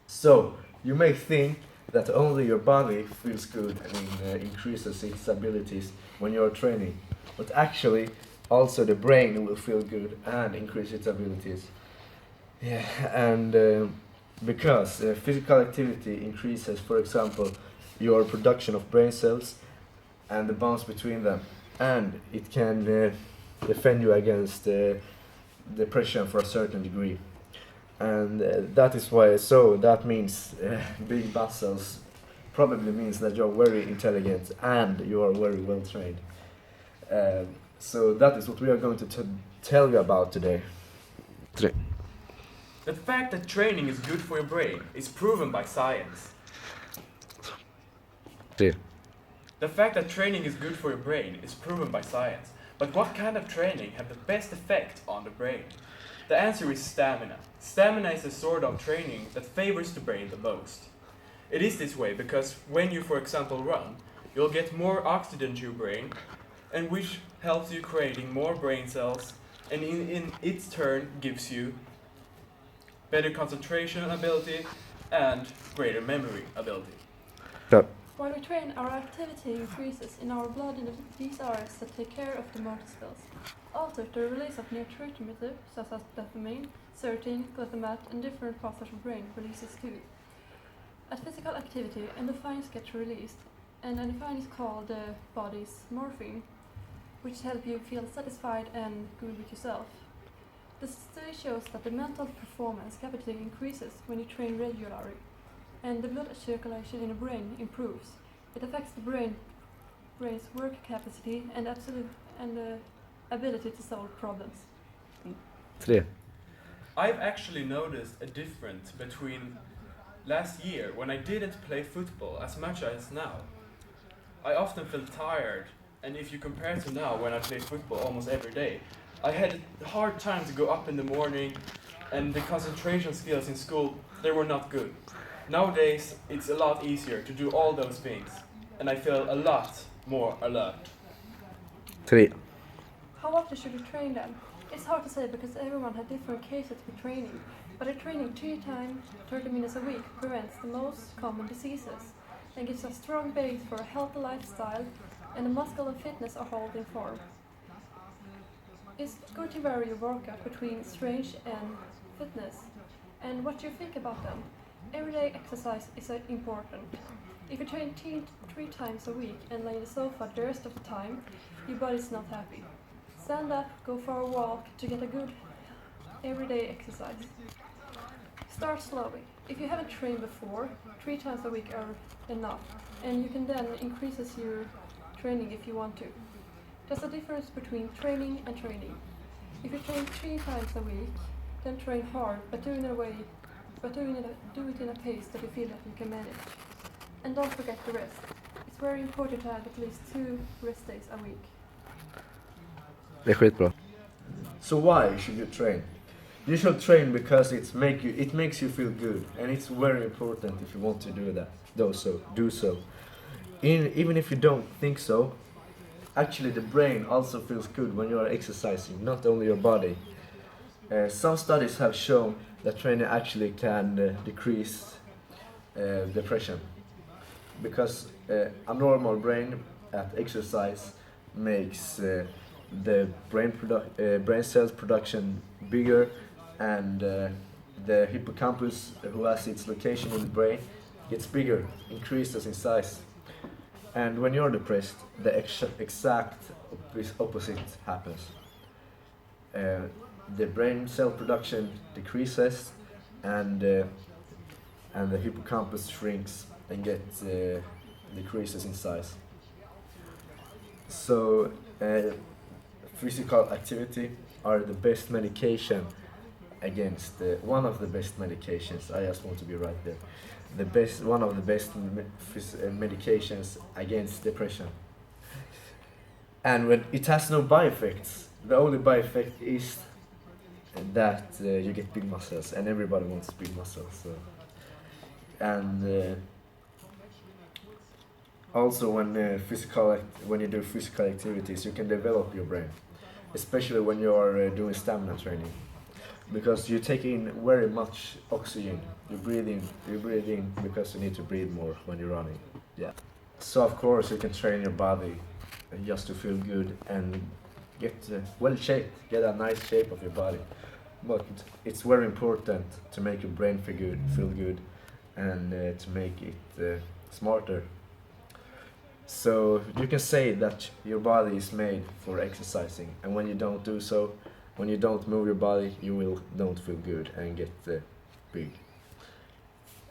So, you may think that only your body feels good and increases its abilities when you're training, but actually, also the brain will feel good and increase its abilities. Yeah, and because physical activity increases, for example, your production of brain cells and the bonds between them, and it can defend you against depression for a certain degree. And that is why, so that means big muscles probably means that you're very intelligent and you are very well trained. So that is what we are going to tell you about today. The fact that training is good for your brain is proven by science. Tre. The fact that training is good for your brain is proven by science. But what kind of training have the best effect on the brain? The answer is stamina. Stamina is a sort of training that favors the brain the most. It is this way because when you, for example, run, you'll get more oxygen to your brain, and which helps you creating more brain cells, and in its turn gives you better concentration ability and greater memory ability. Klar. While we train, our activity increases in our blood in these areas that take care of the motor skills. Also, the release of neurotransmitters such as dopamine, serotonin, glutamate, and different parts of the brain releases too. At physical activity, endorphins get released, and endorphin is called the body's morphine, which help you feel satisfied and good with yourself. The study shows that the mental performance rapidly increases when you train regularly, and the blood circulation in the brain improves. It affects the brain's work capacity and the ability to solve problems. 3. I've actually noticed a difference between last year when I didn't play football as much as now. I often felt tired, and if you compare to now when I play football almost every day, I had a hard time to go up in the morning, and the concentration skills in school, they were not good. Nowadays, it's a lot easier to do all those things, and I feel a lot more alert. 3. How often should we train then? It's hard to say because everyone has different cases for training, but a training 3 times 30 minutes a week prevents the most common diseases and gives a strong base for a healthy lifestyle, and the muscle and fitness are holding form. It's good to vary your workout between strength and fitness, and what you think about them. Everyday exercise is important. If you train 3 times a week and lay on the sofa the rest of the time, your body's not happy. Stand up, go for a walk to get a good everyday exercise. Start slowly. If you haven't trained before, 3 times a week are enough, and you can then increase your training if you want to. There's a difference between training and training. If you train 3 times a week, then train hard, but do it in a pace that you feel that you can manage. And don't forget the rest. It's very important to have at least 2 rest days a week. Det är skitbra. So why should you train? You should train because it makes you feel good, and it's very important if you want to do so. Even if you don't think so, actually the brain also feels good when you are exercising, not only your body. Some studies have shown that training actually can decrease depression, because a normal brain at exercise makes the brain cells production bigger, and the hippocampus, who has its location in the brain, gets bigger, increases in size. And when you're depressed, the exact opposite happens. The brain cell production decreases, and the hippocampus shrinks and gets decreases in size. So physical activity are the best medication against one of the best medications. I just want to be right there. One of the best medications against depression. And when it has no by-effects, the only by-effect is that you get big muscles, and everybody wants big muscles. So. And also, when you do physical activities, you can develop your brain, especially when you are doing stamina training. because you take in very much oxygen. You breathe in because you need to breathe more when you're running. Yeah. So of course you can train your body just to feel good and get well shaped, get a nice shape of your body. But it's very important to make your brain feel good, and to make it smarter. So you can say that your body is made for exercising, and when you don't do so, when you don't move your body, you will don't feel good and get big.